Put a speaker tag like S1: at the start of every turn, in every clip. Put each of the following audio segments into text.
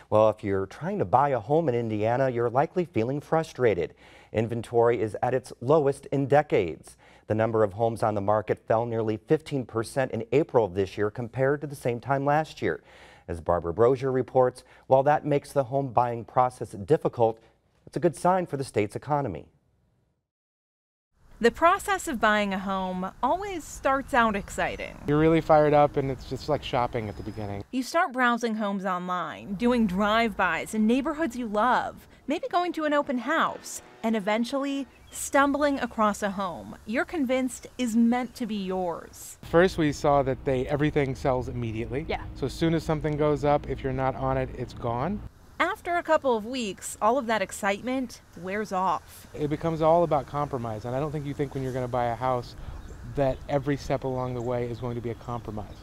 S1: Well, if you're trying to buy a home in Indiana, you're likely feeling frustrated. Inventory is at its lowest in decades. The number of homes on the market fell nearly 15% in April of this year compared to the same time last year. As Barbara Brozier reports, while that makes the home buying process difficult, it's a good sign for the state's economy.
S2: The process of buying a home always starts out exciting.
S3: You're really fired up, and it's just like shopping at the beginning.
S2: You start browsing homes online, doing drive-bys in neighborhoods you love, maybe going to an open house, and eventually stumbling across a home you're convinced is meant to be yours.
S3: First, we saw that everything sells immediately.
S2: Yeah.
S3: So as soon as something goes up, if you're not on it, it's gone.
S2: After a couple of weeks, all of that excitement wears off.
S3: It becomes all about compromise, and I don't think you think when you're going to buy a house that every step along the way is going to be a compromise,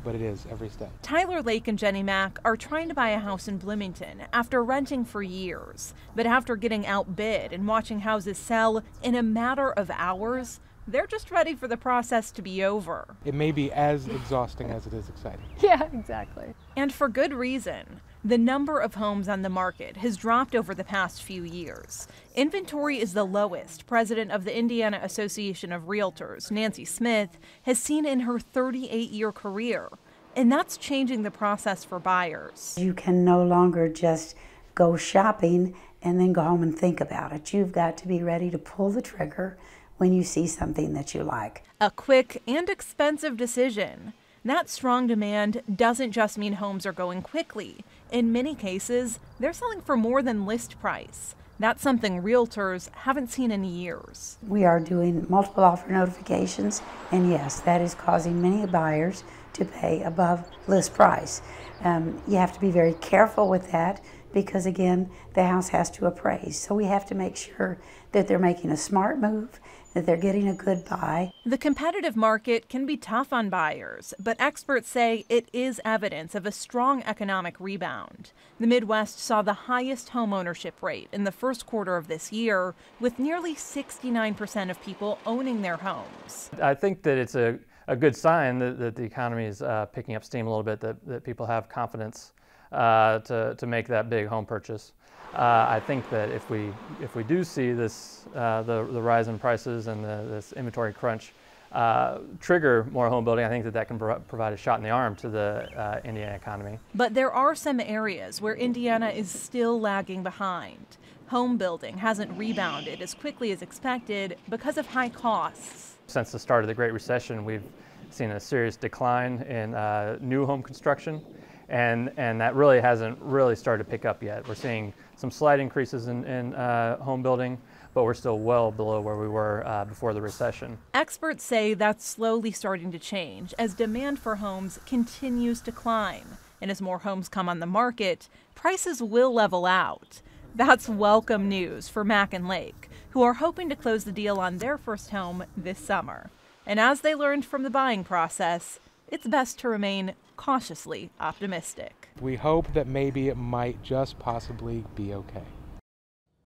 S3: but it is every step.
S2: Tyler Lake and Jenny Mack are trying to buy a house in Bloomington after renting for years. But after getting outbid and watching houses sell in a matter of hours, they're just ready for the process to be over.
S3: It may be as exhausting as it is exciting.
S2: Yeah, exactly. And for good reason. The number of homes on the market has dropped over the past few years. Inventory is the lowest president of the Indiana Association of Realtors, Nancy Smith, has seen in her 38-year career. And that's changing the process for buyers.
S4: You can no longer just go shopping and then go home and think about it. You've got to be ready to pull the trigger when you see something that you like.
S2: A quick and expensive decision. That strong demand doesn't just mean homes are going quickly. In many cases, they're selling for more than list price. That's something realtors haven't seen in years.
S4: We are doing multiple offer notifications, and yes, that is causing many buyers to pay above list price. You have to be very careful with that because, again, the house has to appraise. So we have to make sure that they're making a smart move, that they're getting a good buy.
S2: The competitive market can be tough on buyers, but experts say it is evidence of a strong economic rebound. The Midwest saw the highest home ownership rate in the first quarter of this year, with nearly 69% of people owning their homes.
S5: I think that it's a good sign that the economy is picking up steam a little bit, that people have confidence to make that big home purchase. I think that if we do see this the rise in prices and this inventory crunch trigger more home building, I think that can provide a shot in the arm to the Indiana economy.
S2: But there are some areas where Indiana is still lagging behind. Home building hasn't rebounded as quickly as expected because of high costs.
S5: Since the start of the Great Recession, we've seen a serious decline in new home construction. And that really hasn't started to pick up yet. We're seeing some slight increases in home building, but we're still well below where we were before the recession.
S2: Experts say that's slowly starting to change as demand for homes continues to climb. And as more homes come on the market, prices will level out. That's welcome news for Mack and Lake, who are hoping to close the deal on their first home this summer. And as they learned from the buying process, it's best to remain cautiously optimistic.
S3: We hope that maybe it might just possibly be okay.